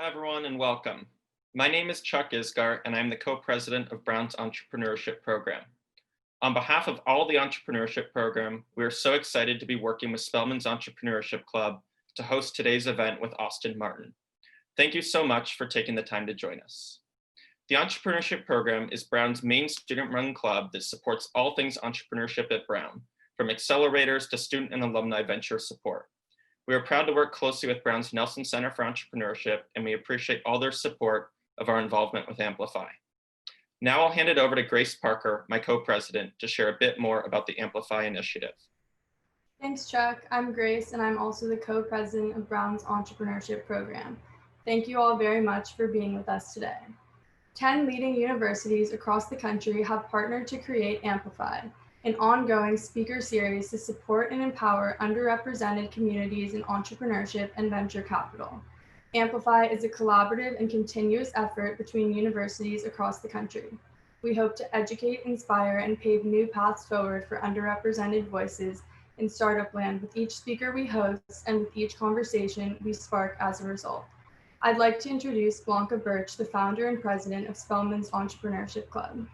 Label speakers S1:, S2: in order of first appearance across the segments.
S1: everyone, and welcome. My name is Chuck Isgart, and I'm the co-president of Brown's Entrepreneurship Program. On behalf of all the Entrepreneurship Program, we are so excited to be working with Spelman's Entrepreneurship Club to host today's event with Austin Martin. Thank you so much for taking the time to join us. The Entrepreneurship Program is Brown's main student-run club that supports all things entrepreneurship at Brown, from accelerators to student and alumni venture support. We are proud to work closely with Brown's Nelson Center for Entrepreneurship, and we appreciate all their support of our involvement with AMPLIFY. Now I'll hand it over to Grace Parker, my co-president, to share a bit more about the AMPLIFY initiative.
S2: Thanks, Chuck. I'm Grace, and I'm also the co-president of Brown's Entrepreneurship Program. Thank you all very much for being with us today. 10 leading universities across the country have partnered to create AMPLIFY, an ongoing speaker series to support and empower underrepresented communities in entrepreneurship and venture capital. AMPLIFY is a collaborative and continuous effort between universities across the country. We hope to educate, inspire, and pave new paths forward for underrepresented voices in startup land with each speaker we host and with each conversation we spark as a result. I'd like to introduce Blanca Birch, the founder and president of Spelman's Entrepreneurship Club.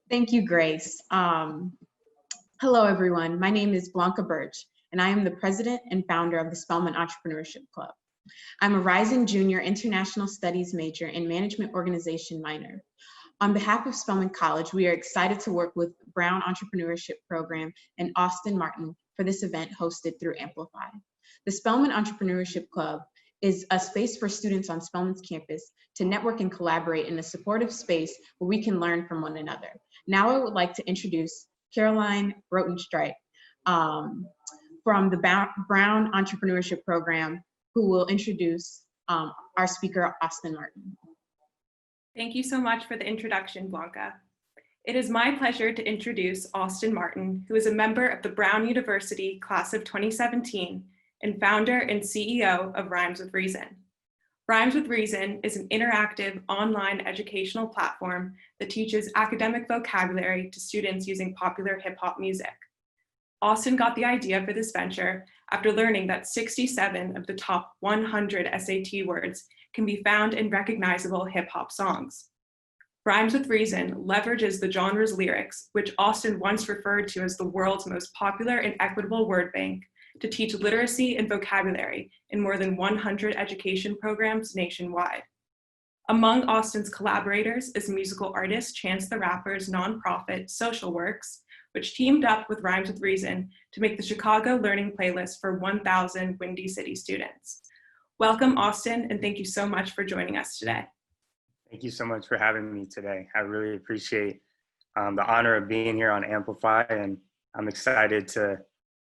S3: Thank you, Grace. Hello, everyone. My name is Blanca Birch, and I am the president and founder of the Spelman Entrepreneurship Club. I'm a rising junior international studies major and management organization minor. On behalf of Spelman College, we are excited to work with Brown Entrepreneurship Program and Austin Martin for this event hosted through AMPLIFY. The Spelman Entrepreneurship Club is a space for students on Spelman's campus to network and collaborate in a supportive space where we can learn from one another. Now I would like to introduce Caroline Rotenstrike from the Brown Entrepreneurship Program, who will introduce our speaker, Austin Martin.
S4: Thank you so much for the introduction, Blanca. It is my pleasure to introduce Austin Martin, who is a member of the Brown University class of 2017 and founder and CEO of Rhymes with Reason. Rhymes with Reason is an interactive online educational platform that teaches academic vocabulary to students using popular hip-hop music. Austin got the idea for this venture after learning that 67 of the top 100 SAT words can be found in recognizable hip-hop songs. Rhymes with Reason leverages the genre's lyrics, which Austin once referred to as the world's most popular and equitable word bank, to teach literacy and vocabulary in more than 100 education programs nationwide. Among Austin's collaborators is musical artist Chance the Rapper's nonprofit Social Works, which teamed up with Rhymes with Reason to make the Chicago Learning Playlist for 1,000 Windy City students. Welcome, Austin, and thank you so much for joining us today.
S5: Thank you so much for having me today. I really appreciate the honor of being here on AMPLIFY, and I'm excited to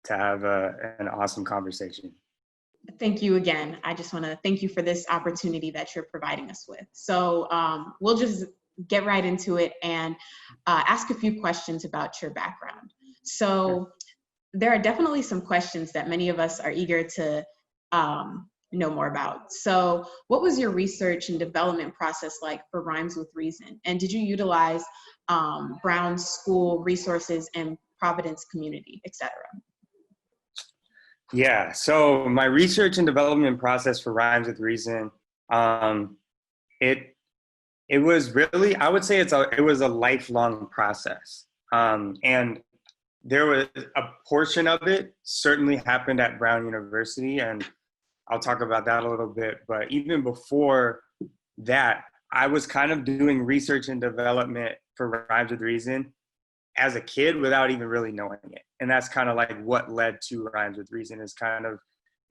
S5: have an awesome conversation.
S3: Thank you again. I just want to thank you for this opportunity that you're providing us with. So we'll just get right into it and ask a few questions about your background. So there are definitely some questions that many of us are eager to know more about. So what was your research and development process like for Rhymes with Reason? And did you utilize Brown's school resources and Providence community, et cetera?
S5: Yeah, so my research and development process for Rhymes with Reason, it was really, I would say it was a lifelong process. And there was a portion of it certainly happened at Brown University, and I'll talk about that a little bit. But even before that, I was kind of doing research and development for Rhymes with Reason as a kid without even really knowing it. And that's kind of like what led to Rhymes with Reason, is kind of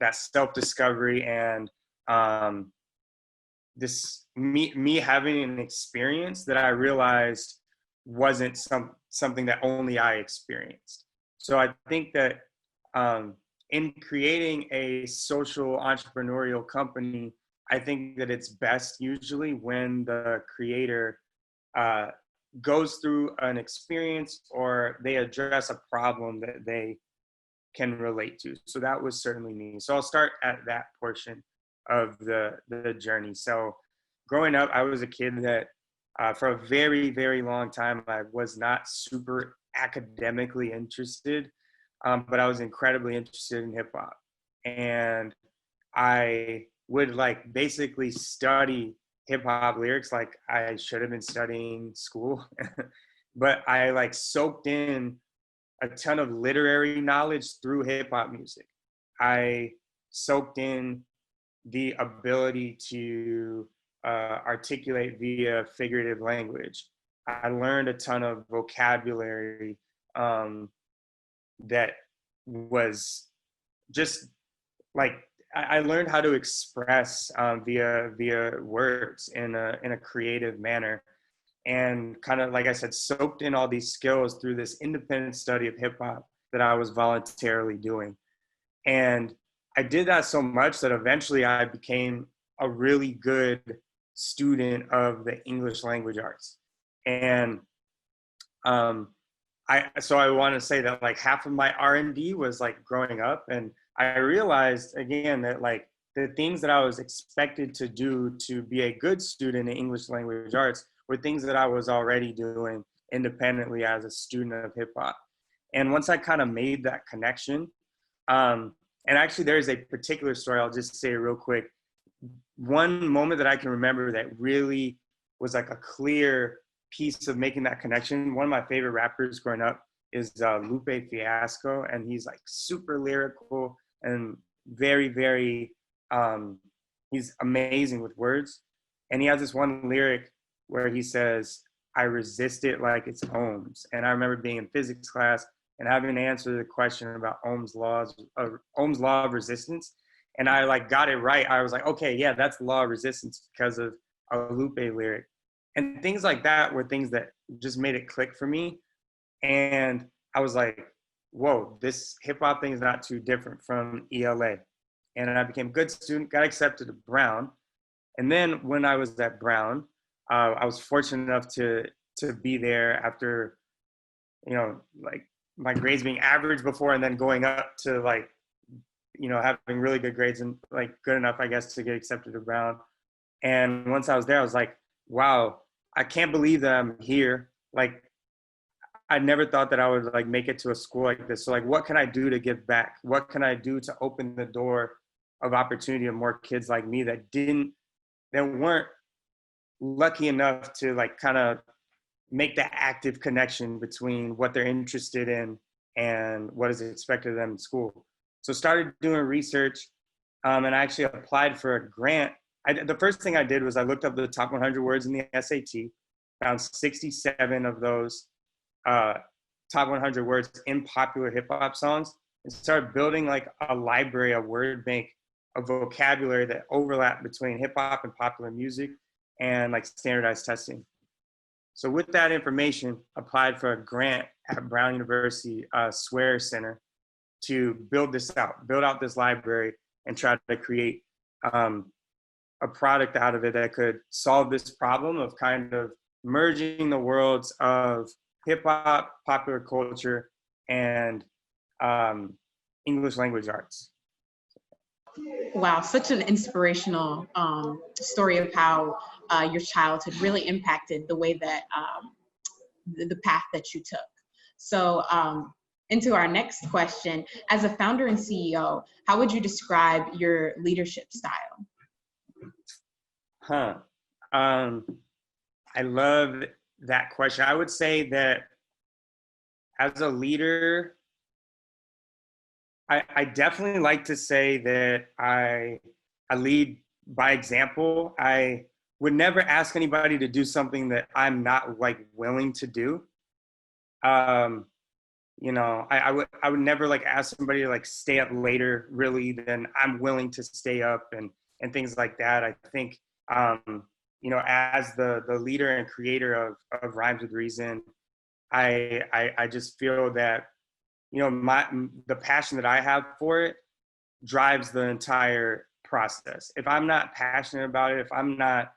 S5: that self-discovery and this me having an experience that I realized wasn't something that only I experienced. So I think that in creating a social entrepreneurial company, I think that it's best usually when the creator goes through an experience or they address a problem that they can relate to. So that was certainly me. So I'll start at that portion of the journey. So growing up, I was a kid that for a very, very long time, I was not super academically interested, but I was incredibly interested in hip hop. And I would like basically study hip hop lyrics like I should have been studying school. But I like soaked in a ton of literary knowledge through hip hop music. I soaked in the ability to articulate via figurative language. I learned a ton of vocabulary that was just like I learned how to express via words in a creative manner, and kind of like I said, soaked in all these skills through this independent study of hip hop that I was voluntarily doing. And I did that so much that eventually I became a really good student of the English language arts. And I want to say that like half of my R&D was like growing up, and I realized again that like the things that I was expected to do to be a good student in English language arts were things that I was already doing independently as a student of hip hop. And once I kind of made that connection, and actually there's a particular story, I'll just say real quick. One moment that I can remember that really was like a clear piece of making that connection. One of my favorite rappers growing up is Lupe Fiasco, and he's like super lyrical and very, very, he's amazing with words. And he has this one lyric where he says, "I resist it like it's ohms." And I remember being in physics class and having to answer the question about Ohm's law of resistance. And I like got it right. I was like, okay, yeah, that's the law of resistance because of a Lupe lyric. And things like that were things that just made it click for me. And I was like, whoa, this hip hop thing is not too different from ELA. And I became a good student, got accepted to Brown. And then when I was at Brown, I was fortunate enough to be there after, you know, like my grades being average before and then going up to like, you know, having really good grades and like good enough, I guess, to get accepted to Brown. And once I was there, I was like, wow, I can't believe that I'm here. Like, I never thought that I would like make it to a school like this. So like, what can I do to give back? What can I do to open the door of opportunity to more kids like me that weren't lucky enough to like kind of make that active connection between what they're interested in and what is expected of them in school. So started doing research, and I actually applied for a grant. The first thing I did was I looked up the top 100 words in the SAT, found 67 of those top 100 words in popular hip hop songs, and started building like a library, a word bank of vocabulary that overlap between hip hop and popular music and like standardized testing. So with that information, applied for a grant at Brown University Swear Center to build out this library and try to create a product out of it that could solve this problem of kind of merging the worlds of hip hop, popular culture, and English language arts.
S3: Wow, such an inspirational story of how your childhood really impacted the way that the path that you took. So into our next question, as a founder and CEO, how would you describe your leadership style?
S5: I love that question. I would say that as a leader, I definitely like to say that I lead by example. I would never ask anybody to do something that I'm not like willing to do. You know, I would never like ask somebody to like stay up later really than I'm willing to stay up and things like that. I think you know, as the leader and creator of Rhymes with Reason, I just feel that, you know, the passion that I have for it drives the entire process. If I'm not passionate about it, if I'm not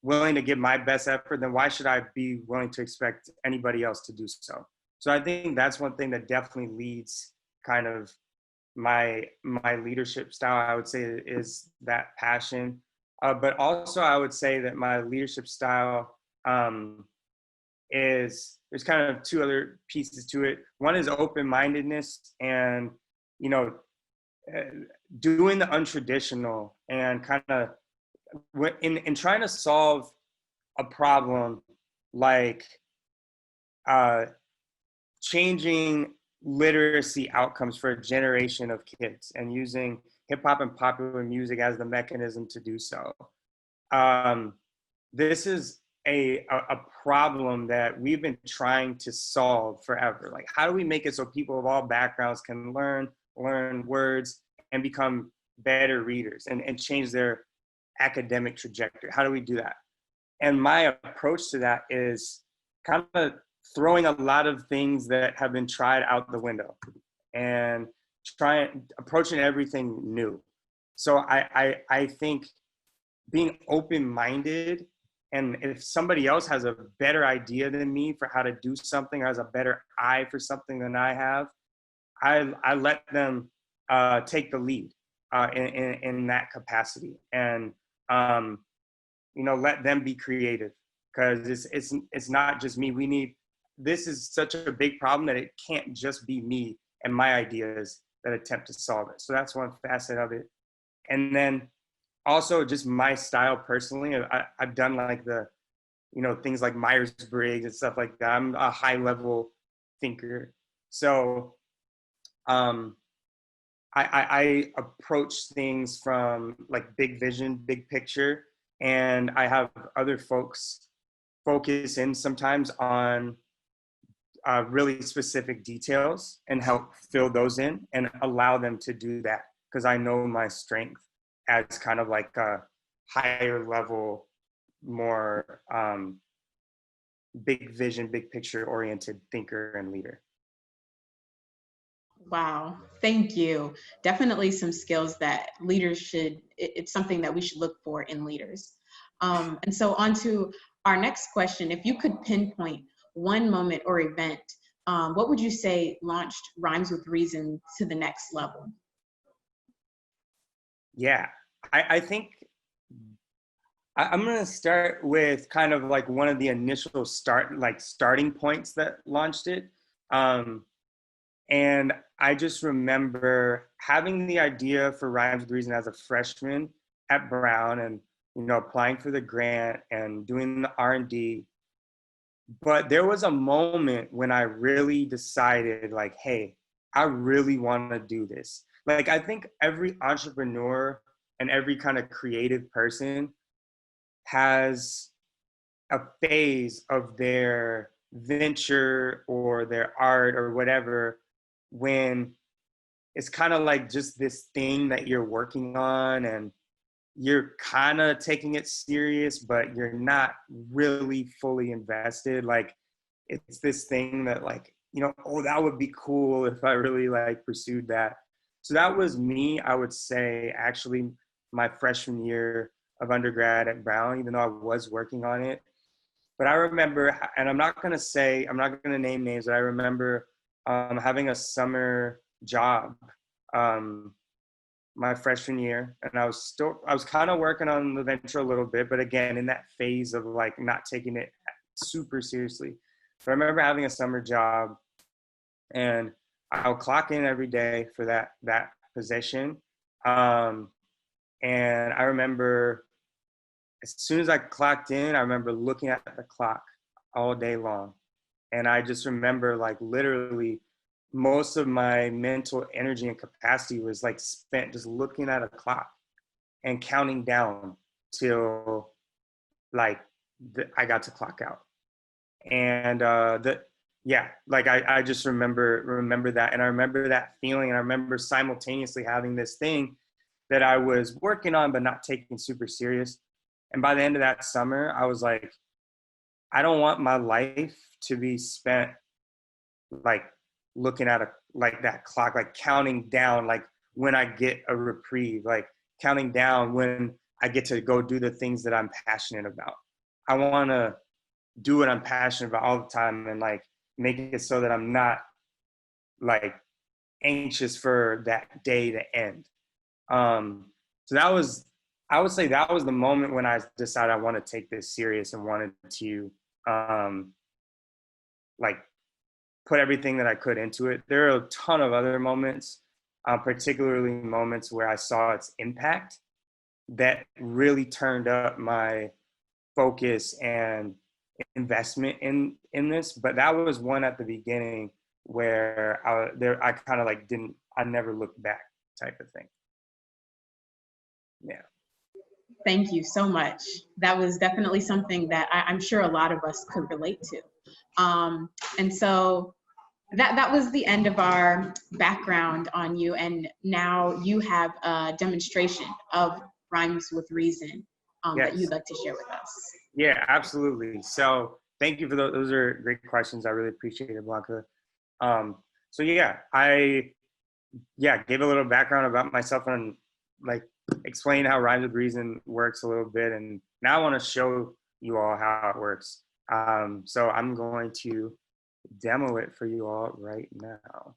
S5: willing to give my best effort, then why should I be willing to expect anybody else to do so? So I think that's one thing that definitely leads kind of my leadership style, I would say, is that passion. But also I would say that my leadership style is, there's kind of two other pieces to it. One is open-mindedness, and, you know, doing the untraditional and kind of in trying to solve a problem like changing literacy outcomes for a generation of kids and using hip hop and popular music as the mechanism to do so. This is a problem that we've been trying to solve forever. Like, how do we make it so people of all backgrounds can learn words and become better readers and change their academic trajectory? How do we do that? And my approach to that is kind of throwing a lot of things that have been tried out the window and approaching everything new. So I think being open-minded, and if somebody else has a better idea than me for how to do something, or has a better eye for something than I have, I let them take the lead in that capacity, and let them be creative, because it's not just me. This is such a big problem that it can't just be me and my ideas that attempt to solve it. So that's one facet of it. And then also just my style personally, I've done like things like Myers-Briggs and stuff like that. I'm a high level thinker. So I approach things from like big vision, big picture, and I have other folks focus in sometimes on really specific details and help fill those in and allow them to do that, because I know my strength as kind of like a higher level, more big vision, big picture oriented thinker and leader.
S3: Wow, thank you. Definitely some skills that leaders it's something that we should look for in leaders. And so on to our next question. If you could pinpoint one moment or event, what would you say launched Rhymes with Reason to the next level?
S5: Yeah, I think I'm going to start with kind of like one of the initial starting points that launched it. And I just remember having the idea for Rhymes with Reason as a freshman at Brown, and applying for the grant and doing the R&D. But there was a moment when I really decided, like, hey, I really want to do this. Like, I think every entrepreneur and every kind of creative person has a phase of their venture or their art or whatever when it's kind of like just this thing that you're working on, and you're kind of taking it serious, but you're not really fully invested. Like, it's this thing that oh, that would be cool if I really pursued that. So that was me, I would say, actually my freshman year of undergrad at Brown, even though I was working on it. But I remember, and I'm not going to name names, but I remember having a summer job my freshman year, and I was kind of working on the venture a little bit, but again, in that phase of not taking it super seriously. But I remember having a summer job, and I'll clock in every day for that position. And I remember as soon as I clocked in, I remember looking at the clock all day long. And I just remember literally most of my mental energy and capacity was spent just looking at a clock and counting down till I got to clock out. And I just remember that. And I remember that feeling, and I remember simultaneously having this thing that I was working on but not taking super serious. And by the end of that summer, I was like, I don't want my life to be spent looking at that clock, counting down when I get a reprieve, counting down when I get to go do the things that I'm passionate about. I want to do what I'm passionate about all the time, and make it so that I'm not anxious for that day to end. So I would say that was the moment when I decided I want to take this serious and wanted to put everything that I could into it. There are a ton of other moments. particularly moments where I saw its impact, that really turned up my focus and investment in this. But that was one at the beginning where I kind of like I never looked back type of thing. Yeah.
S3: Thank you so much. That was definitely something that I'm sure a lot of us could relate to. And so that was the end of our background on you. And now you have a demonstration of Rhymes with Reason
S5: Yes.
S3: that you'd like to share with us.
S5: Yeah, absolutely. So thank you for those. Those are great questions. I really appreciate it, Blanca. So yeah, I gave a little background about myself and like explain how Rhymes with Reason works a little bit. And now I want to show you all how it works. So I'm going to demo it for you all right now.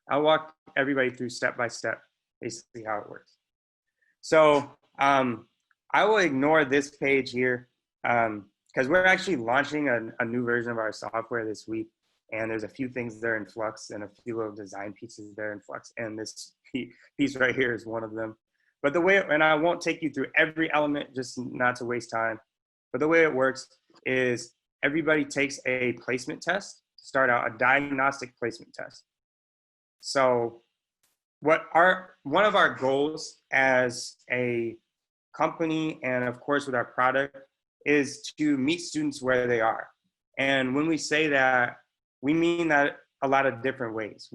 S5: I'll walk everybody through step by step, basically how it works. So I will ignore this page here because we're actually launching a new version of our software this week. And there's a few things that are in flux and a few little design pieces that are in flux. And this piece right here is one of them. But the way, and I won't take you through every element just not to waste time. But the way it works is everybody takes a placement test to start out, a diagnostic placement test. So one of our goals as a company and of course with our product is to meet students where they are. And when we say that, we mean that a lot of different ways.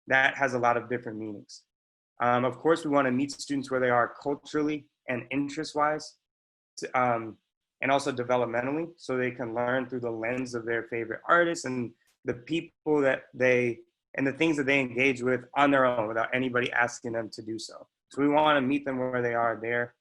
S5: That has a lot of different meanings. Of course, we want to meet students where they are culturally and interest-wise, and also developmentally, so they can learn through the lens of their favorite artists and the people that and the things that they engage with on their own without anybody asking them to do so. So we want to meet them where they are there,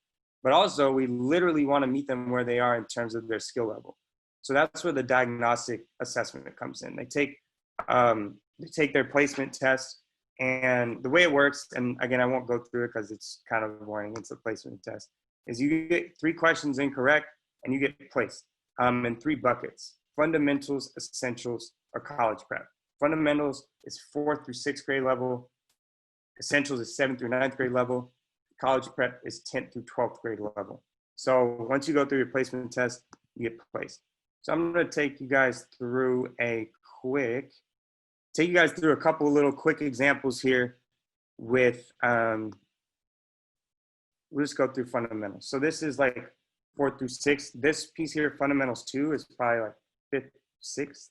S5: but also we literally want to meet them where they are in terms of their skill level. So that's where the diagnostic assessment comes in. They take their placement test, and the way it works, and again, I won't go through it because it's kind of boring, it's a placement test, is you get 3 questions incorrect and you get placed in 3 buckets: fundamentals, essentials, or college prep. Fundamentals is 4th through 6th grade level. Essentials is 7th through 9th grade level. College prep is 10th through 12th grade level. So once you go through your placement test, you get placed. So I'm going to take you guys through a couple of little quick examples here with, we'll just go through fundamentals. So this is like 4th through 6th. This piece here, fundamentals 2, is probably like 5th, 6th.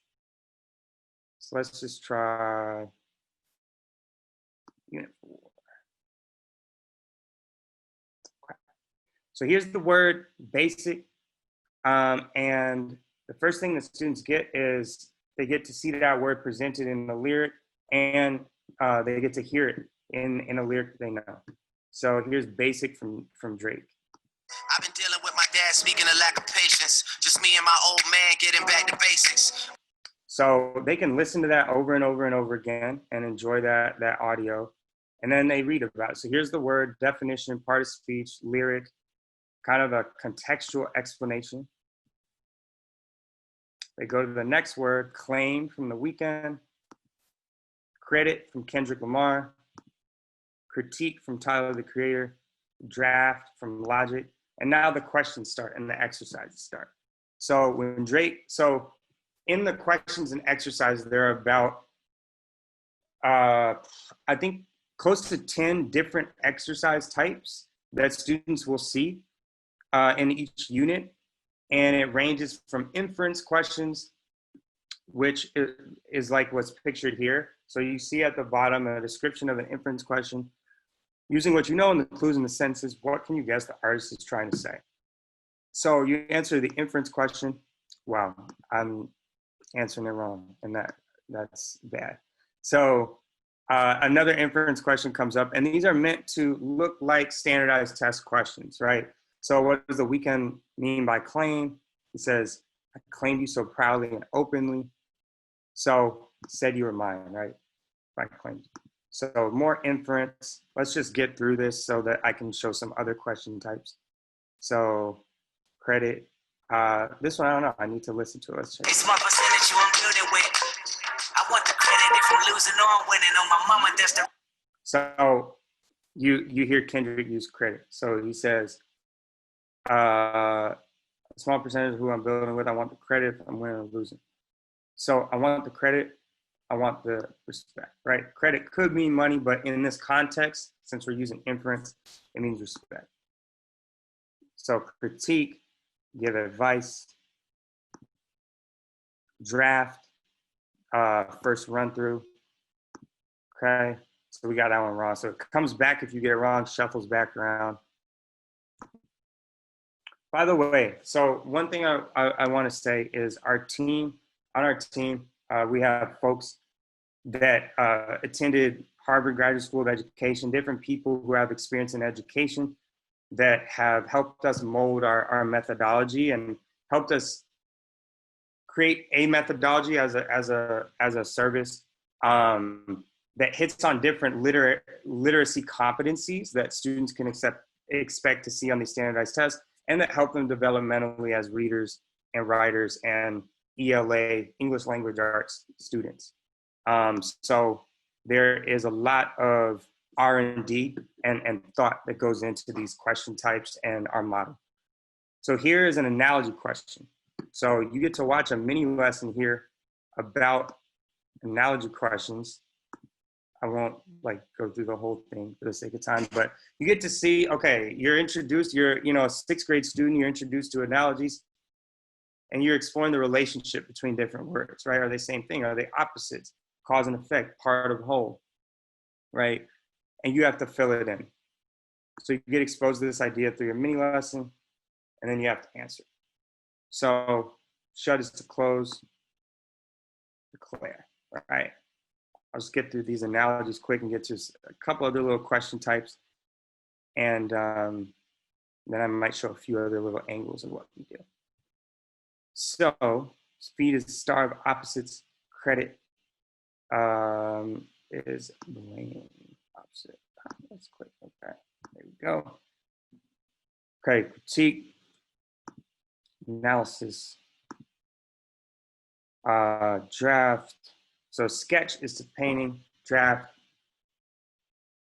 S5: So let's just try unit 4. So here's the word basic. And the first thing that students get is they get to see that word presented in the lyric, and they get to hear it in a lyric they know. So here's basic from Drake.
S6: I've been dealing with my dad, speaking of lack of patience. Just me and my old man getting back to basics.
S5: So they can listen to that over and over and over again and enjoy that audio. And then they read about it. So here's the word, definition, part of speech, lyric, kind of a contextual explanation. They go to the next word, claim from The Weeknd, credit from Kendrick Lamar, critique from Tyler, the Creator, draft from Logic, and now the questions start and the exercises start. So in the questions and exercises, there are about, I think, close to 10 different exercise types that students will see in each unit. And it ranges from inference questions, which is like what's pictured here. So you see at the bottom a description of an inference question. Using what you know in the clues and the sentences, what can you guess the artist is trying to say? So you answer the inference question. Wow, I'm answering it wrong, and that's bad. So another inference question comes up, and these are meant to look like standardized test questions, right? So what does The Weeknd mean by claim? He says, I claimed you so proudly and openly. So said you were mine, right? By claim. So more inference. Let's just get through this so that I can show some other question types. So credit. This one, I don't know. I need to listen to it. Let's check.
S6: It's my percentage you I'm building with. I want the credit if I'm losing or I'm winning on my mama, that's the.
S5: So you hear Kendrick use credit. So he says, a small percentage of who I'm building with, I want the credit if I'm winning or losing. So I want the credit, I want the respect, right? Credit could mean money, but in this context, since we're using inference, it means respect. So critique, give advice, draft, first run through, okay? So we got that one wrong. So it comes back if you get it wrong, shuffles back around. By the way, so one thing I want to say is on our team, we have folks that attended Harvard Graduate School of Education, different people who have experience in education that have helped us mold our methodology and helped us create a methodology as a service that hits on different literacy competencies that students can expect to see on these standardized tests, and that help them developmentally as readers and writers and ELA, English Language Arts students. So there is a lot of R&D and thought that goes into these question types and our model. So here is an analogy question. So you get to watch a mini lesson here about analogy questions. I won't go through the whole thing for the sake of time, but you get to see, okay, you're introduced, you're a sixth grade student, you're introduced to analogies, and you're exploring the relationship between different words, right? Are they same thing? Are they opposites? Cause and effect, part of whole, right? And you have to fill it in. So you get exposed to this idea through your mini lesson, and then you have to answer. So shut is to close, declare, right? I'll just get through these analogies quick and get to a couple other little question types. And then I might show a few other little angles of what we do. So speed is the star of opposites, credit is blame, opposite. Let's click like that. There we go. Okay, critique, analysis, draft. So sketch is to painting, draft.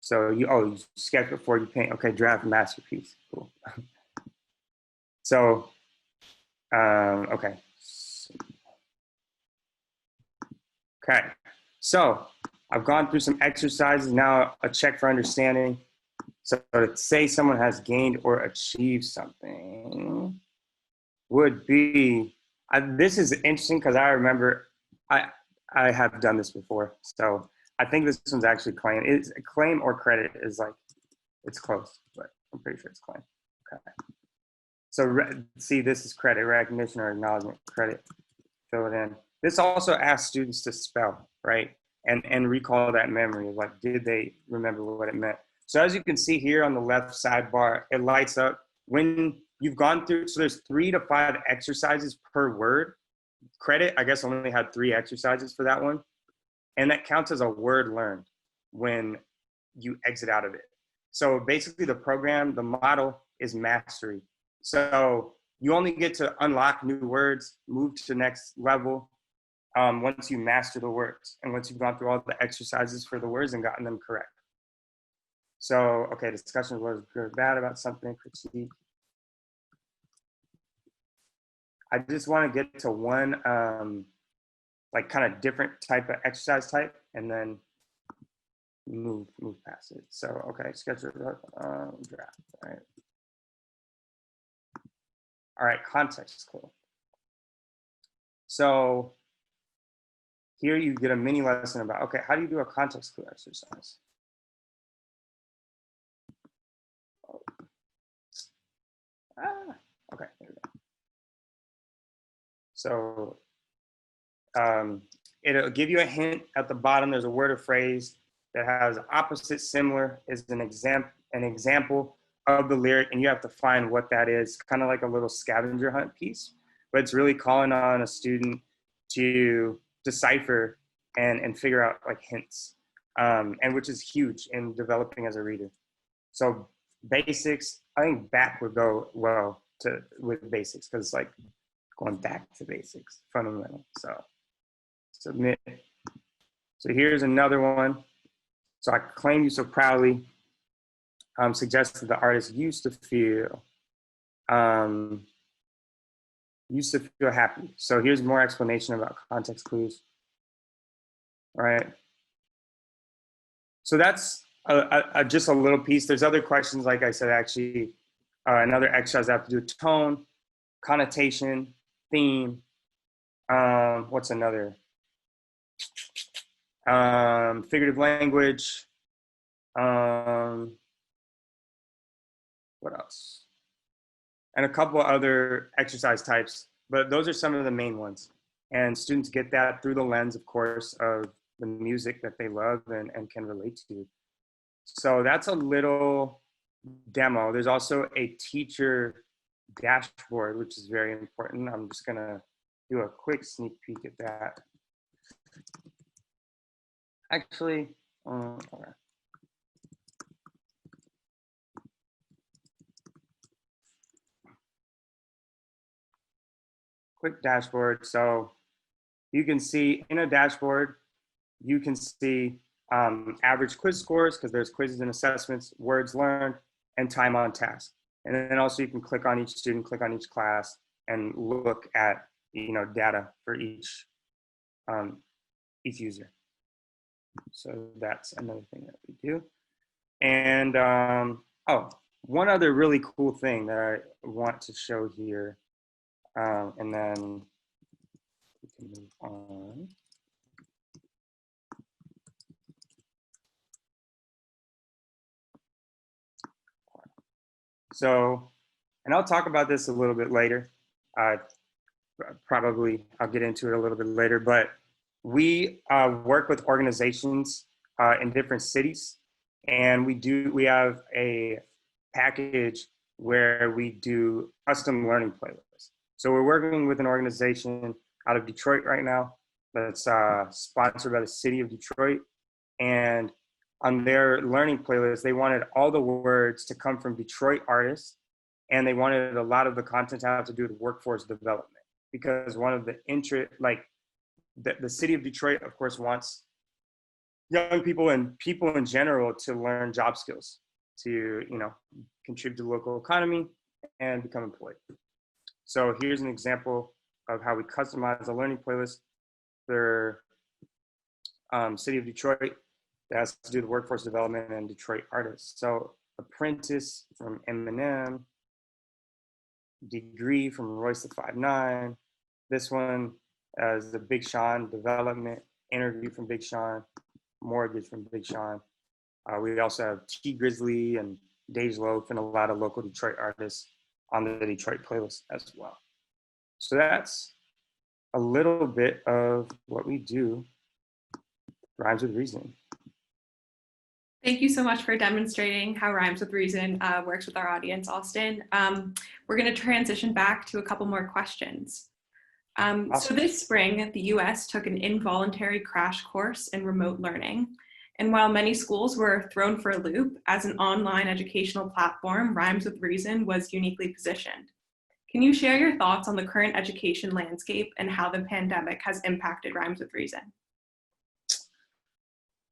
S5: So you sketch before you paint. Okay, draft, masterpiece. Cool. So, okay. Okay, so I've gone through some exercises. Now a check for understanding. So to say someone has gained or achieved something would be, this is interesting because I remember I have done this before. So I think this one's actually claim. It's claim or credit is it's close, but I'm pretty sure it's claim. Okay. So see, this is credit, recognition or acknowledgement, credit, fill it in. This also asks students to spell, right? And recall that memory of did they remember what it meant? So as you can see here on the left sidebar, it lights up when you've gone through, so there's 3 to 5 exercises per word. Credit, I guess, only had 3 exercises for that one. And that counts as a word learned when you exit out of it. So basically the program, the model is mastery. So you only get to unlock new words, move to the next level once you master the words and once you've gone through all the exercises for the words and gotten them correct. So, okay, discussion was good or bad about something, critique. I just want to get to one kind of different type of exercise type and then move past it. So, okay, sketch draft, all right. All right, context clue. So here you get a mini lesson about, okay, how do you do a context clue exercise? Okay, there we go. So it'll give you a hint at the bottom. There's a word or phrase that has opposite, similar is an example of the lyric, and you have to find what that is, kind of like a little scavenger hunt piece, but it's really calling on a student to decipher and figure out hints, and which is huge in developing as a reader. So basics, I think back would go well with basics because it's going back to basics, fundamental. So submit, So here's another one. So I claim you so proudly, suggested the artist used to feel happy. So here's more explanation about context clues. All right. So that's just a little piece. There's other questions, like I said, actually, another exercise I have to do: tone, connotation, theme. What's another? Figurative language. What else? And a couple other exercise types, but those are some of the main ones. And students get that through the lens, of course, of the music that they love and can relate to. So that's a little demo. There's also a teacher dashboard, which is very important. I'm just gonna do a quick sneak peek at that. Actually, okay. Quick dashboard. So you can see in a dashboard, you can see average quiz scores, because there's quizzes and assessments, words learned, and time on task. And then also you can click on each student, click on each class, and look at data for each user. So that's another thing that we do. And one other really cool thing that I want to show here, and then we can move on. So, and I'll talk about this a little bit later. Probably I'll get into it a little bit later, but we work with organizations in different cities, and we have a package where we do custom learning playlists. So we're working with an organization out of Detroit right now that's sponsored by the city of Detroit, and on their learning playlist, they wanted all the words to come from Detroit artists, and they wanted a lot of the content to have to do with workforce development, because one of the the city of Detroit, of course, wants young people and people in general to learn job skills, to contribute to the local economy and become employed. So here's an example of how we customize a learning playlist for city of Detroit that has to do with workforce development and Detroit artists. So Apprentice from Eminem, Degree from Royce the 5'9". This one is the Big Sean Development, Interview from Big Sean, Mortgage from Big Sean. We also have T Grizzly and Dej Loaf and a lot of local Detroit artists on the Detroit playlist as well. So that's a little bit of what we do, Rhymes with Reason.
S4: Thank you so much for demonstrating how Rhymes with Reason works with our audience, Austin. We're going to transition back to a couple more questions.
S5: Awesome.
S4: So this spring, the US took an involuntary crash course in remote learning. And while many schools were thrown for a loop, as an online educational platform, Rhymes with Reason was uniquely positioned. Can you share your thoughts on the current education landscape and how the pandemic has impacted Rhymes with Reason?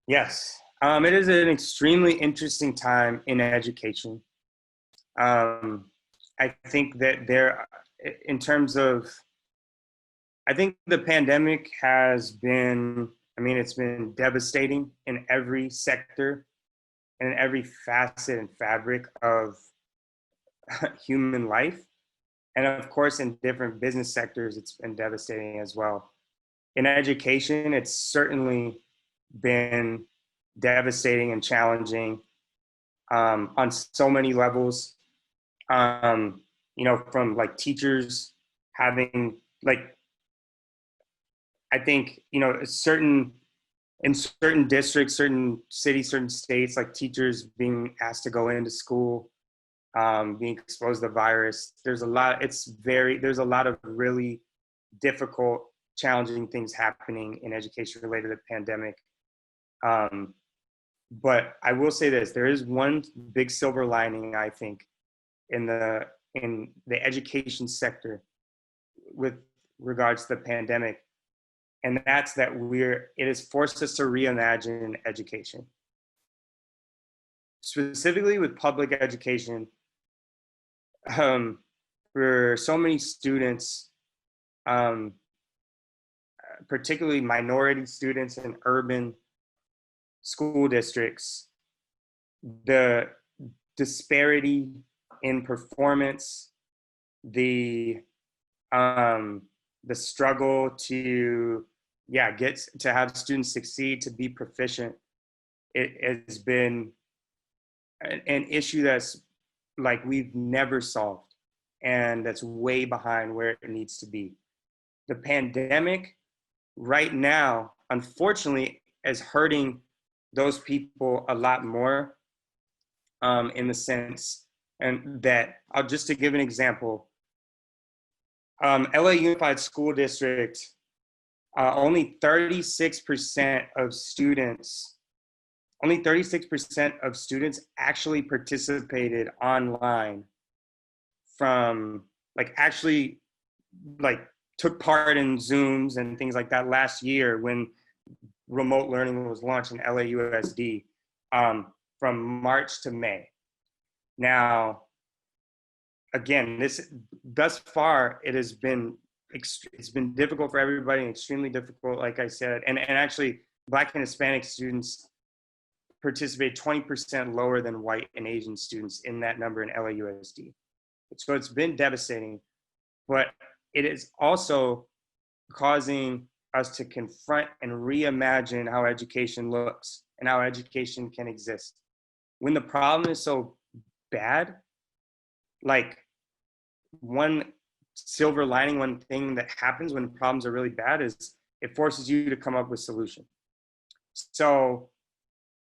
S5: Yes. It is an extremely interesting time in education. I think that I think the pandemic has been, it's been devastating in every sector and in every facet and fabric of human life. And of course, in different business sectors, it's been devastating as well. In education, it's certainly been devastating and challenging on so many levels. From teachers having I think in certain districts, certain cities, certain states, teachers being asked to go into school, being exposed to the virus. There's a lot of really difficult, challenging things happening in education related to the pandemic. But I will say this: there is one big silver lining, I think, in the education sector with regards to the pandemic. And that's that it has forced us to reimagine education. Specifically with public education, for so many students, particularly minority students in urban school districts, the disparity in performance, the struggle to get to have students succeed, to be proficient, it has been an issue that's like we've never solved, and that's way behind where it needs to be. The pandemic right now, unfortunately, is hurting those people a lot more, in the sense, and that just to give an example, LA Unified School District, only 36% of students actually participated online from took part in Zooms and things like that last year when remote learning was launched in LAUSD, from March to May. Now, again, thus far, it's been difficult for everybody, extremely difficult, like I said, and actually Black and Hispanic students participate 20% lower than white and Asian students in that number in LAUSD. So it's been devastating, but it is also causing us to confront and reimagine how education looks and how education can exist. When the problem is so bad, like one silver lining, one thing that happens when problems are really bad is it forces you to come up with solutions. So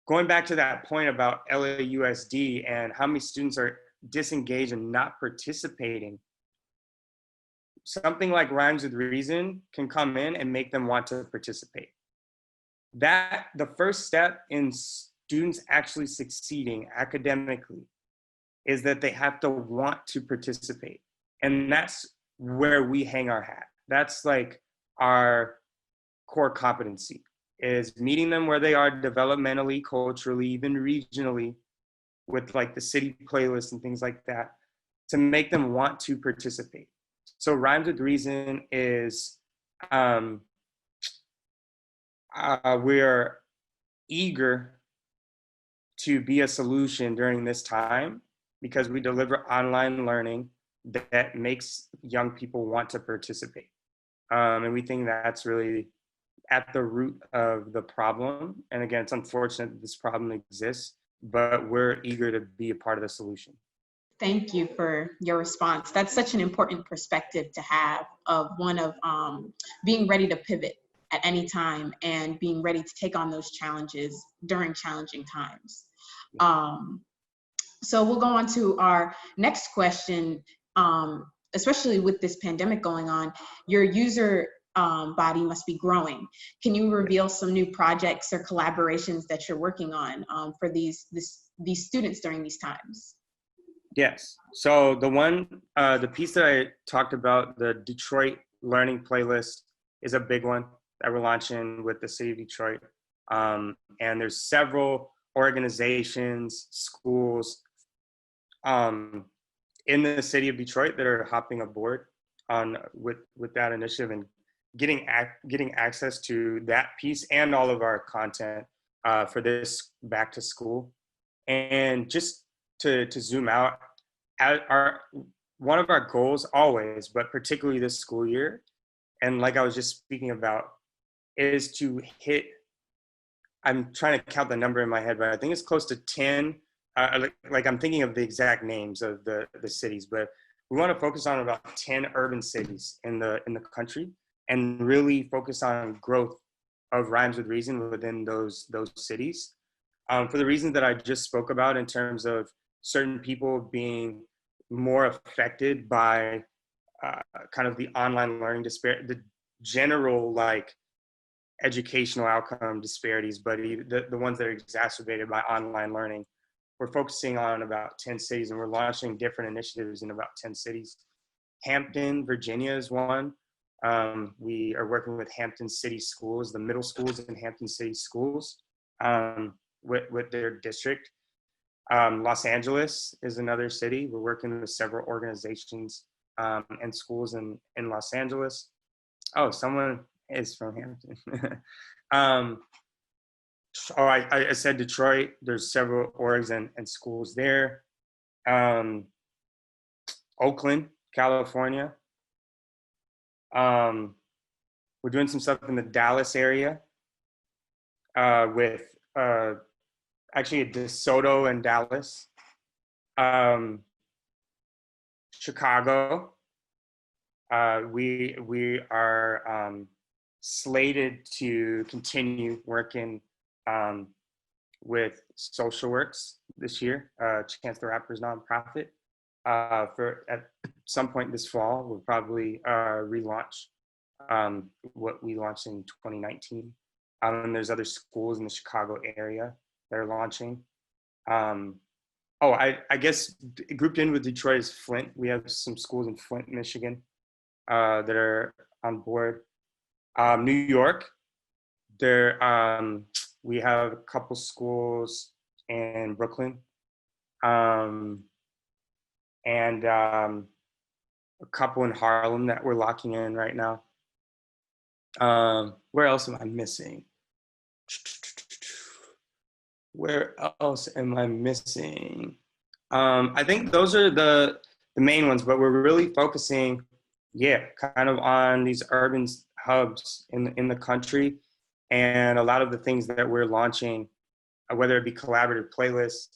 S5: going back to that point about LAUSD and how many students are disengaged and not participating, something like Rhymes with Reason can come in and make them want to participate. That the first step in students actually succeeding academically is that they have to want to participate. And that's where we hang our hat. That's like our core competency, is meeting them where they are developmentally, culturally, even regionally, with like the city playlist and things like that, to make them want to participate. So Rhymes with Reason is, we're eager to be a solution during this time because we deliver online learning that makes young people want to participate. And we think that's really at the root of the problem. And again, it's unfortunate that this problem exists, but we're eager to be a part of the solution.
S3: Thank you for your response. That's such an important perspective to have, of being ready to pivot at any time and being ready to take on those challenges during challenging times. So we'll go on to our next question. Especially with this pandemic going on, your user body must be growing. Can you reveal some new projects or collaborations that you're working on for these students during these times?
S5: Yes. So the piece that I talked about, the Detroit Learning Playlist, is a big one that we're launching with the city of Detroit. And there's several organizations, schools in the city of Detroit that are hopping aboard with that initiative and getting access to that piece and all of our content for this back to school. And just to zoom out, one of our goals always, but particularly this school year, and like I was just speaking about, is to hit, I'm trying to count the number in my head, but I think it's close to 10. Like I'm thinking of the exact names of the cities, but we want to focus on about 10 urban cities in the country and really focus on growth of Rhymes with Reason within those cities. For the reasons that I just spoke about, in terms of certain people being more affected by kind of the online learning disparity, the general like educational outcome disparities, but the ones that are exacerbated by online learning. We're focusing on about 10 cities, and we're launching different initiatives in about 10 cities. Hampton, Virginia is one. We are working with Hampton City Schools, the middle schools in Hampton City Schools, with their district. Los Angeles is another city. We're working with several organizations and schools in Los Angeles. Oh, someone is from Hampton. I said Detroit. There's several orgs and schools there. Oakland, California. We're doing some stuff in the Dallas area with actually DeSoto and Dallas. Chicago. We are slated to continue working with Social Works this year, Chance the Rapper's nonprofit. For at some point this fall, we'll probably relaunch what we launched in 2019. And there's other schools in the Chicago area that are launching. I guess grouped in with Detroit is Flint. We have some schools in Flint, Michigan that are on board. New York, we have a couple schools in Brooklyn. And a couple in Harlem that we're locking in right now. Where else am I missing? Where else am I missing? I think those are the main ones, but we're really focusing, kind of on these urban hubs in the country, and a lot of the things that we're launching, whether it be collaborative playlists,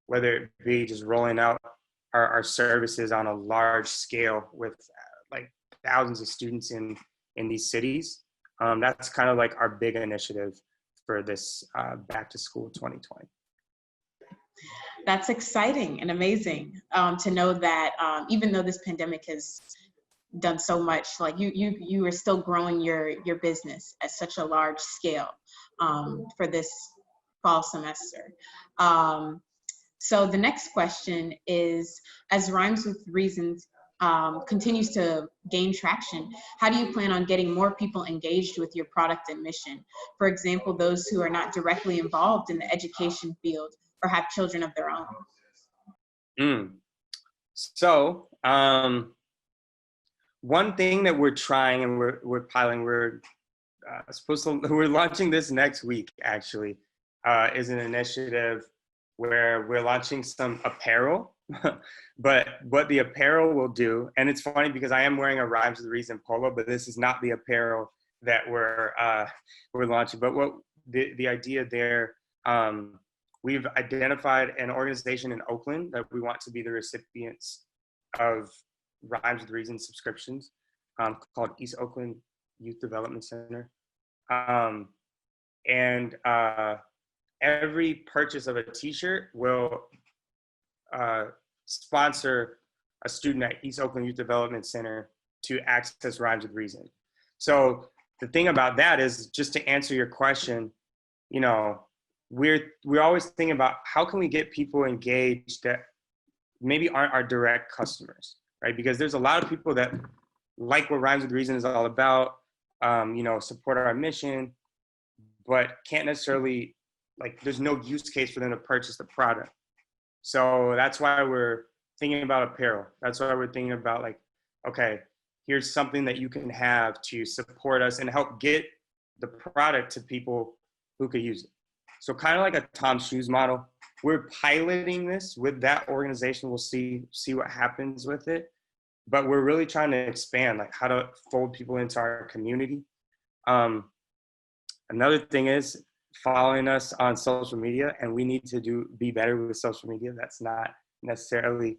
S5: whether it be just rolling out our services on a large scale with like thousands of students in these cities. That's kind of like our big initiative for this back to school 2020.
S3: That's exciting and amazing to know that even though this pandemic has done so much, like you are still growing your business at such a large scale for this fall semester. So the next question is, as Rhymes with Reasons continues to gain traction, how do you plan on getting more people engaged with your product and mission? For example, those who are not directly involved in the education field or have children of their own.
S5: So one thing that we're trying and we're piloting, we're launching this next week actually, is an initiative where we're launching some apparel. But what the apparel will do, and it's funny because I am wearing a Rhymes with Reason polo, but this is not the apparel that we're launching. But what the idea there, we've identified an organization in Oakland that we want to be the recipients of Rhymes with Reason subscriptions, called East Oakland Youth Development Center. Every purchase of a t-shirt will sponsor a student at East Oakland Youth Development Center to access Rhymes with Reason. So the thing about that is, just to answer your question, we're always thinking about how can we get people engaged that maybe aren't our direct customers, right? Because there's a lot of people that like what Rhymes with Reason is all about, support our mission, but can't necessarily, there's no use case for them to purchase the product. So that's why we're thinking about apparel. That's why we're thinking about okay, here's something that you can have to support us and help get the product to people who could use it. So kind of like a Tom's Shoes model. We're piloting this with that organization. We'll see what happens with it. But we're really trying to expand, how to fold people into our community. Another thing is following us on social media, and we need to be better with social media. That's not necessarily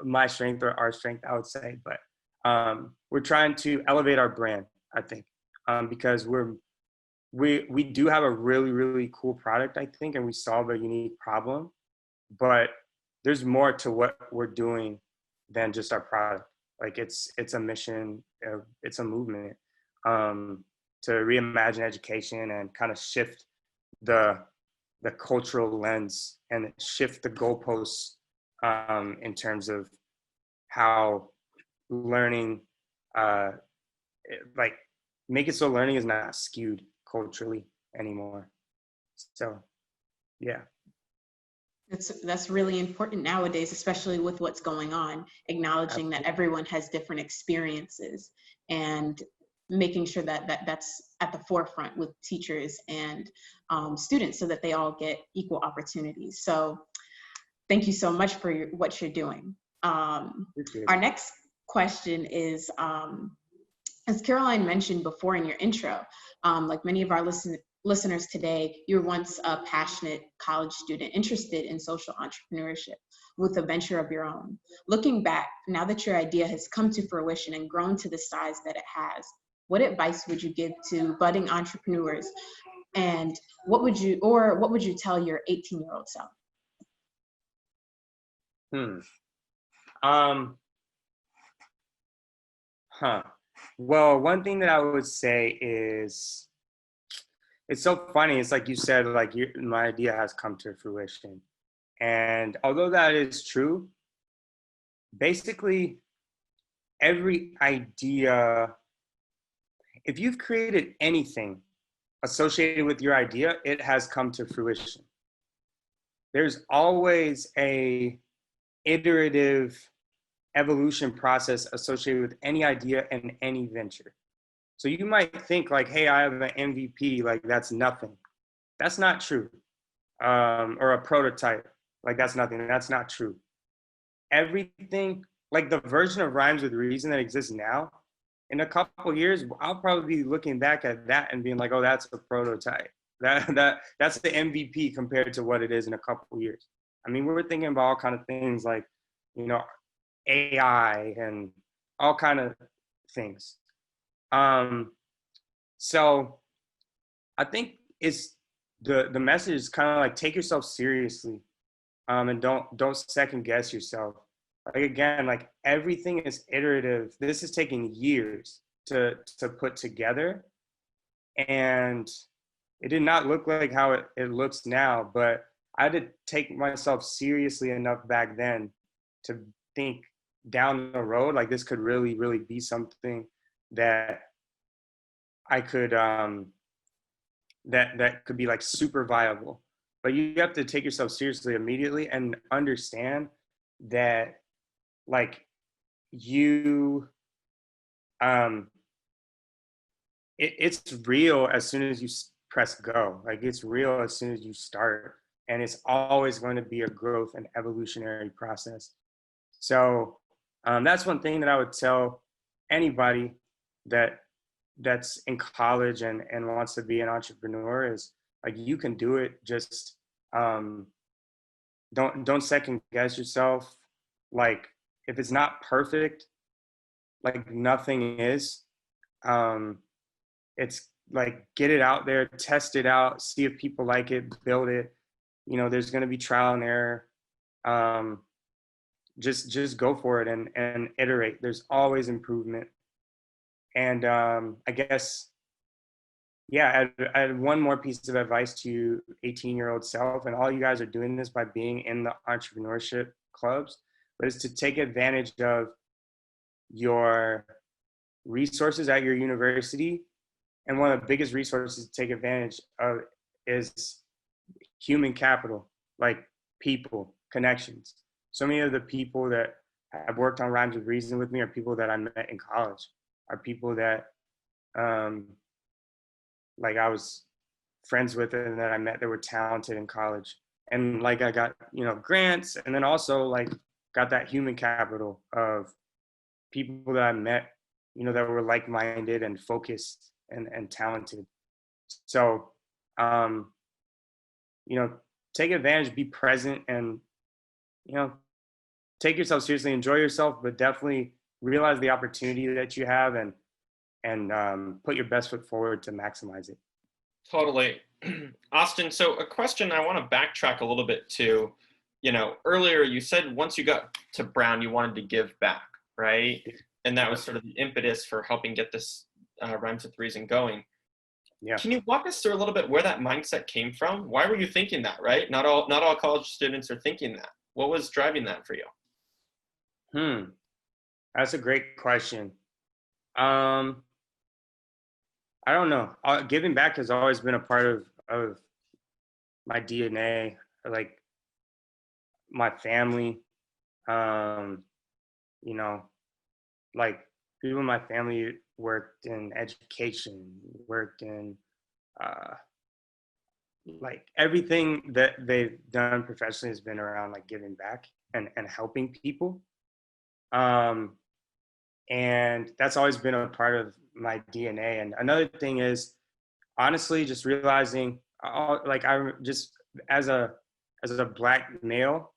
S5: my strength or our strength, I would say, but we're trying to elevate our brand, I think, because we do have a really, really cool product, I think, and we solve a unique problem, but there's more to what we're doing than just our product. It's a mission, it's a movement to reimagine education and kind of shift the cultural lens and shift the goalposts in terms of how learning like make it so learning is not skewed culturally anymore. So yeah.
S3: That's really important nowadays, especially with what's going on, acknowledging that everyone has different experiences and making sure that that's at the forefront with teachers and students so that they all get equal opportunities. So thank you so much for what you're doing. Our next question is, as Caroline mentioned before in your intro, like many of our listeners today, you're once a passionate college student interested in social entrepreneurship with a venture of your own. Looking back, now that your idea has come to fruition and grown to the size that it has, what advice would you give to budding entrepreneurs? And what would you tell your 18-year-old self?
S5: Well, one thing that I would say is, it's so funny. It's like you said, like my idea has come to fruition. And although that is true, basically every idea, if you've created anything associated with your idea, it has come to fruition. There's always a iterative evolution process associated with any idea and any venture. So you might think like, hey, I have an MVP, like that's nothing. That's not true. Or a prototype, like that's nothing. That's not true. Everything, like the version of Rhymes with Reason that exists now, in a couple of years, I'll probably be looking back at that and being like, oh, that's a prototype. That's the MVP compared to what it is in a couple of years. I mean, we're thinking about all kind of things like, you know, AI and all kind of things. So I think it's the message is kind of like, take yourself seriously, and don't second guess yourself. Like again, like everything is iterative. This is taking years to put together, and it did not look like how it looks now, but I had to take myself seriously enough back then to think down the road, like this could really, really be something that I could, that could be like super viable. But you have to take yourself seriously immediately and understand that like you, it's real as soon as you press go. Like it's real as soon as you start, and it's always going to be a growth and evolutionary process. So that's one thing that I would tell anybody that's in college and wants to be an entrepreneur is like, you can do it. Just don't second guess yourself. Like if it's not perfect, like nothing is. It's like, get it out there, test it out, see if people like it, build it. You know, there's going to be trial and error. Just go for it and iterate. There's always improvement. And I guess, yeah, I had one more piece of advice to you, 18-year-old self, and all you guys are doing this by being in the entrepreneurship clubs, but is to take advantage of your resources at your university. And one of the biggest resources to take advantage of is human capital, like people, connections. So many of the people that have worked on Rhymes with Reason with me are people that I met in college, are people that like I was friends with and that I met that were talented in college. And like I got, you know, grants, and then also like got that human capital of people that I met, you know, that were like-minded and focused and talented. So, you know, take advantage, be present, and, you know, take yourself seriously, enjoy yourself, but definitely realize the opportunity that you have and put your best foot forward to maximize it.
S1: Totally. Austin, so a question I want to backtrack a little bit to, you know, earlier you said once you got to Brown, you wanted to give back, right? And that was sort of the impetus for helping get this Rhymes with Reason going.
S5: Yeah.
S1: Can you walk us through a little bit where that mindset came from? Why were you thinking that, right? Not all college students are thinking that. What was driving that for you?
S5: That's a great question. I don't know. Giving back has always been a part of my DNA, like my family. Um, you know, like people in my family worked in education, worked in uh, like everything that they've done professionally has been around like giving back and helping people. Um, and that's always been a part of my DNA. And another thing is honestly just realizing, like I just as a black male,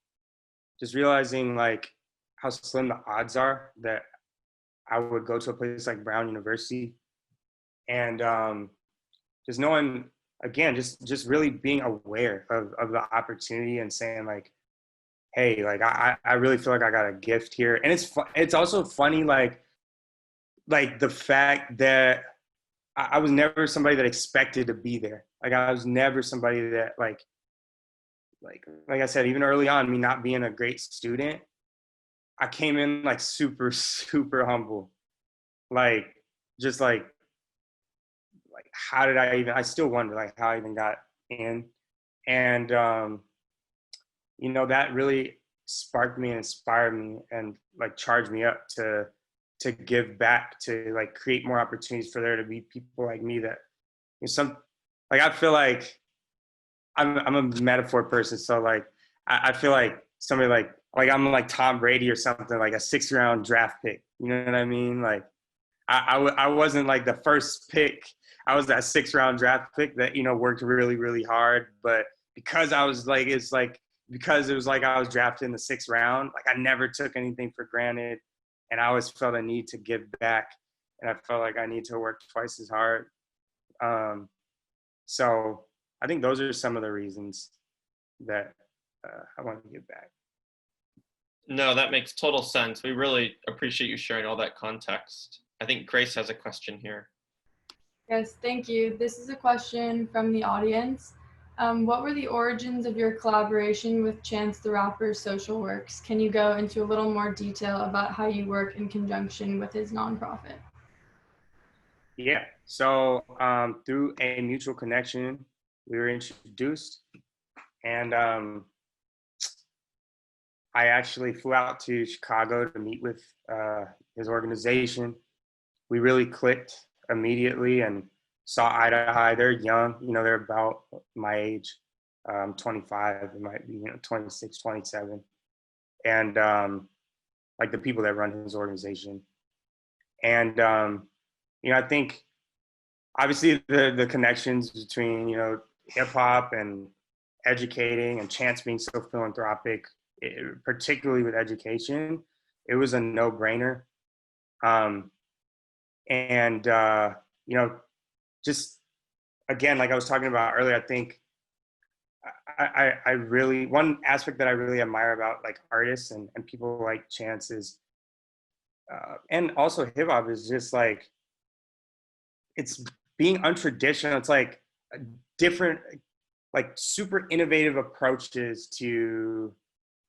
S5: just realizing like how slim the odds are that I would go to a place like Brown University, and just knowing again, just really being aware of the opportunity and saying like, hey, like I really feel like I got a gift here, and it's also funny like the fact that I was never somebody that expected to be there. Like I was never somebody that like I said, even early on, me not being a great student, I came in like super, super humble. Like just like how did I still wonder like how I even got in. And you know, that really sparked me and inspired me and like charged me up to give back, to like create more opportunities for there to be people like me that, you know, some like I feel like I'm a metaphor person, so like I feel like somebody like I'm like Tom Brady or something, like a 6th-round draft pick. You know what I mean? Like I wasn't like the first pick. I was that 6th-round draft pick that, you know, worked really, really hard. But because I was like, it's like, because it was like I was drafted in the 6th round, like I never took anything for granted. And I always felt a need to give back. And I felt like I need to work twice as hard. So I think those are some of the reasons that I want to give back.
S1: No, that makes total sense. We really appreciate you sharing all that context. I think Grace has a question here.
S2: Yes, thank you. This is a question from the audience. What were the origins of your collaboration with Chance the Rapper's social works? Can you go into a little more detail about how you work in conjunction with his nonprofit?
S5: Yeah, so through a mutual connection, we were introduced, and I actually flew out to Chicago to meet with his organization. We really clicked immediately and saw eye to eye. They're young, you know, they're about my age, 25, it might be, you know, 26, 27. And like the people that run his organization. And, you know, I think obviously the connections between, you know, hip hop and educating and Chance being so philanthropic, particularly with education, it was a no-brainer. And you know, just again, like I was talking about earlier, I think I really, one aspect that I really admire about like artists and people like Chance is, and also hip hop, is just like, it's being untraditional. It's like different, like super innovative approaches to,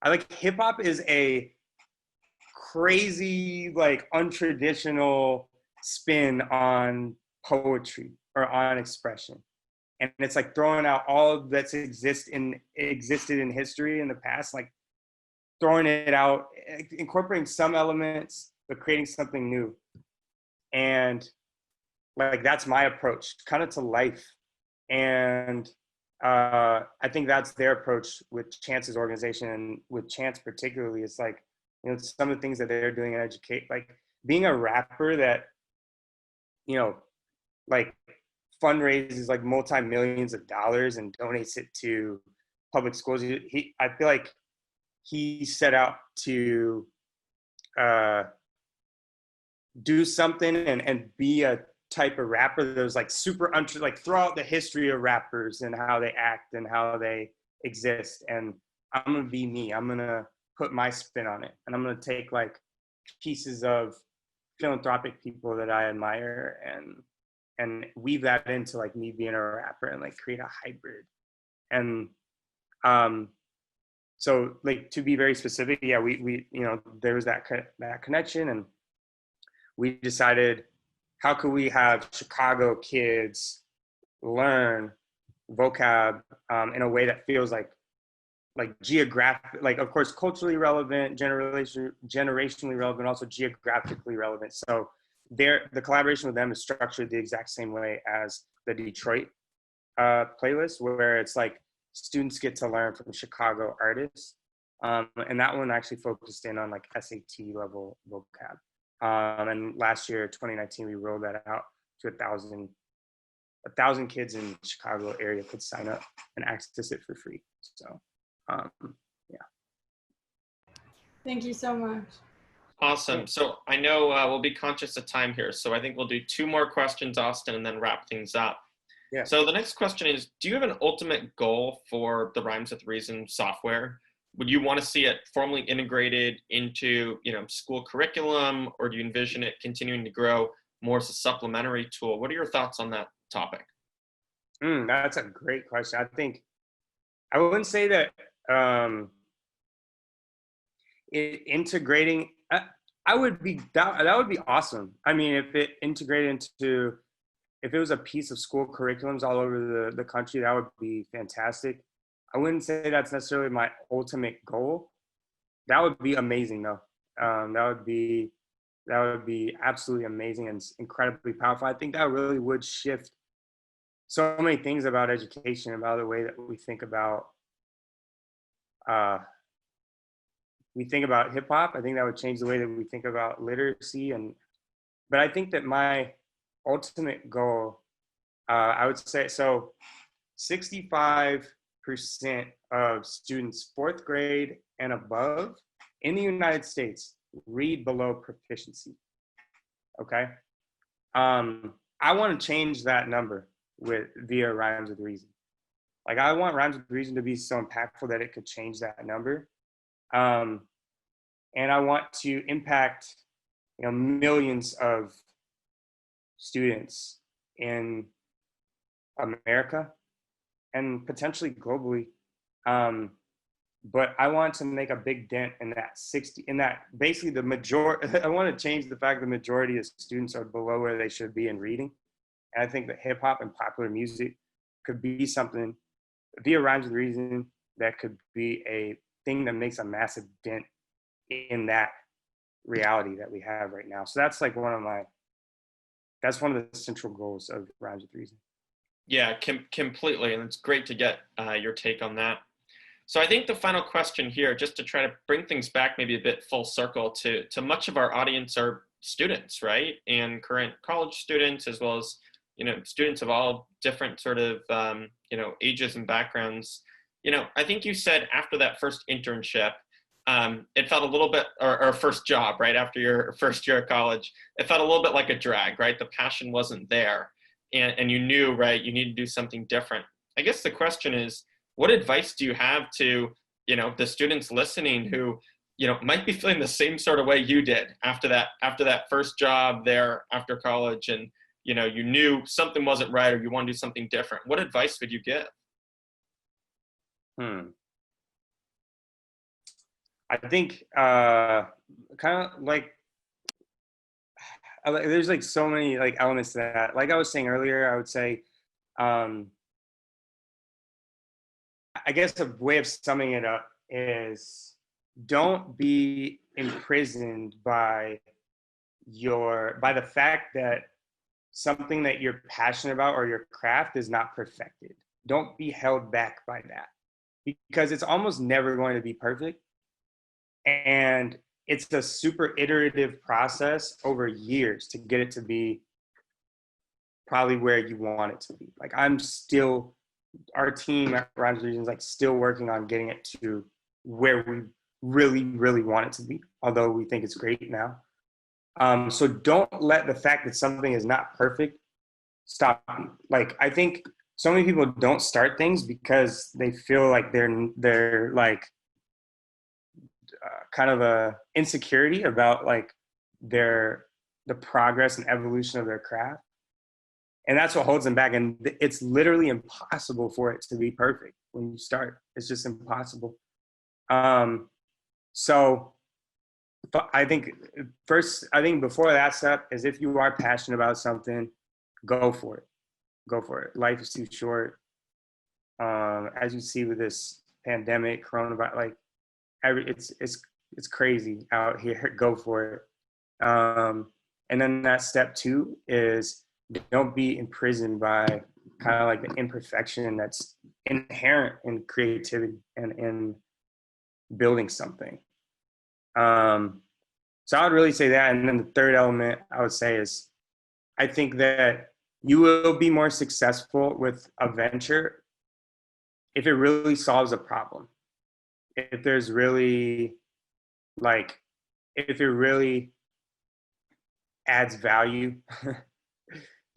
S5: I like hip hop is a crazy, like untraditional spin on poetry or on expression. And it's like throwing out all that's existed in history in the past, like throwing it out, incorporating some elements, but creating something new. And like that's my approach kind of to life. And I think that's their approach with Chance's organization, and with Chance particularly. It's like, you know, some of the things that they're doing in educate, like being a rapper that, you know, like fundraises like multi-millions of dollars and donates it to public schools. I feel like he set out to do something and be a type of rapper that was like super like throw out the history of rappers and how they act and how they exist. And I'm gonna be me. I'm gonna put my spin on it, and I'm gonna take like pieces of philanthropic people that I admire and weave that into like me being a rapper and like create a hybrid. And so like to be very specific, yeah, we you know, there was that connection, and we decided how could we have Chicago kids learn vocab in a way that feels like geographic, like of course culturally relevant, generationally relevant, also geographically relevant. So the collaboration with them is structured the exact same way as the Detroit playlist, where it's like students get to learn from Chicago artists. And that one actually focused in on like SAT level vocab. And last year, 2019, we rolled that out to 1,000 kids in Chicago area could sign up and access it for free. So, yeah.
S2: Thank you so much.
S1: Awesome. So I know we'll be conscious of time here. So I think we'll do 2 more questions, Austin, and then wrap things up.
S5: Yeah.
S1: So the next question is, do you have an ultimate goal for the Rhymes with Reason software? Would you want to see it formally integrated into, school curriculum, or do you envision it continuing to grow more as a supplementary tool? What are your thoughts on that topic?
S5: That's a great question. I think I wouldn't say that integrating. That would be awesome. I mean, if it integrated if it was a piece of school curriculums all over the country, that would be fantastic. I wouldn't say that's necessarily my ultimate goal. That would be amazing though. That would be absolutely amazing and incredibly powerful. I think that really would shift so many things about education, about the way that we think about hip hop. I think that would change the way that we think about literacy. But I think that my ultimate goal, I would say, so 65% of students 4th grade and above in the United States read below proficiency. Okay. I want to change that number via Rhymes with Reason. Like, I want Rhymes with Reason to be so impactful that it could change that number. And I want to impact, millions of students in America and potentially globally. But I want to make a big dent in that basically the majority. I want to change the fact the majority of students are below where they should be in reading. And I think that hip hop and popular music could be something via Rhymes with Reason that could be a thing that makes a massive dent in that reality that we have right now. So that's like one of the central goals of Rhymes with Reason.
S1: Yeah, completely. And it's great to get your take on that. So I think the final question here, just to try to bring things back maybe a bit full circle to much of our audience are students, right? And current college students, as well as, students of all different sort of, ages and backgrounds. I think you said after that first internship, it felt a little bit, or first job, right? After your first year of college, it felt a little bit like a drag, right? The passion wasn't there. And you knew, right, you need to do something different. I guess the question is, what advice do you have to, the students listening who, might be feeling the same sort of way you did after that first job there after college, and, you knew something wasn't right or you want to do something different? What advice would you give?
S5: I think kind of like, there's like so many like elements to that. Like I was saying earlier, I would say, I guess a way of summing it up is don't be imprisoned by the fact that something that you're passionate about or your craft is not perfected. Don't be held back by that, because it's almost never going to be perfect. And it's a super iterative process over years to get it to be probably where you want it to be. Like our team at Rhymes with Reason is like still working on getting it to where we really, really want it to be, although we think it's great now. So don't let the fact that something is not perfect stop you. Like, I think so many people don't start things because they feel like they're like kind of a insecurity about like the progress and evolution of their craft. And that's what holds them back. And it's literally impossible for it to be perfect when you start. It's just impossible. So I think before that step is if you are passionate about something, go for it. Go for it. Life is too short. As you see with this pandemic, coronavirus, like it's crazy out here. Go for it. And then that step 2 is don't be imprisoned by kind of like the imperfection that's inherent in creativity and in building something. So I would really say that. And then the third element I would say is I think that you will be more successful with a venture if it really solves a problem. If there's really if it really adds value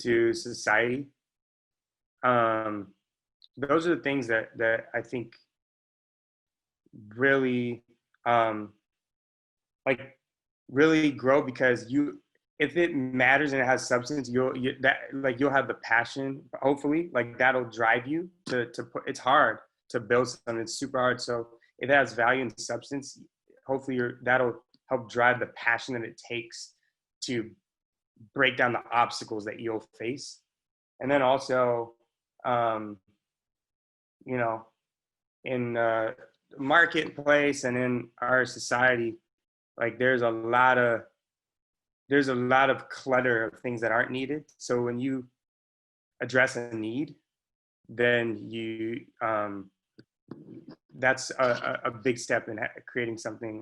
S5: to society. Those are the things that I think really really grow, because if it matters and it has substance, you'll have the passion, hopefully, like that'll drive you to put. It's hard to build something, it's super hard. So if it has value and substance, hopefully that'll help drive the passion that it takes to break down the obstacles that you'll face. And then also, in the marketplace and in our society, like there's a lot of clutter of things that aren't needed. So when you address a need, then that's a big step in creating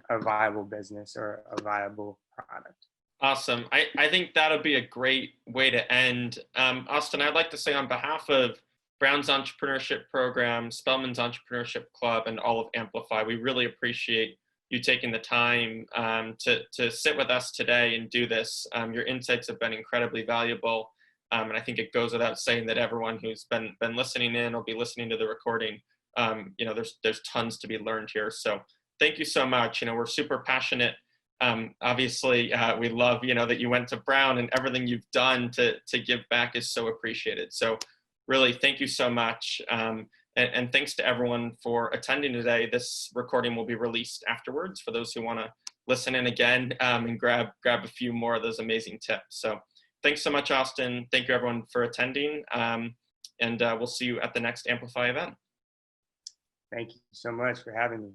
S5: a viable business or a viable product.
S1: Awesome. I think that'll be a great way to end. Austin, I'd like to say on behalf of Brown's Entrepreneurship Program, Spelman's Entrepreneurship Club, and all of Amplify, we really appreciate you taking the time to sit with us today and do this. Your insights have been incredibly valuable. And I think it goes without saying that everyone who's been listening in or be listening to the recording, there's tons to be learned here. So thank you so much. We're super passionate. Obviously, we love, that you went to Brown, and everything you've done to give back is so appreciated. So really, thank you so much. And thanks to everyone for attending today. This recording will be released afterwards for those who want to listen in again and grab a few more of those amazing tips. So thanks so much, Austin. Thank you, everyone, for attending. And we'll see you at the next Amplify event.
S5: Thank you so much for having me.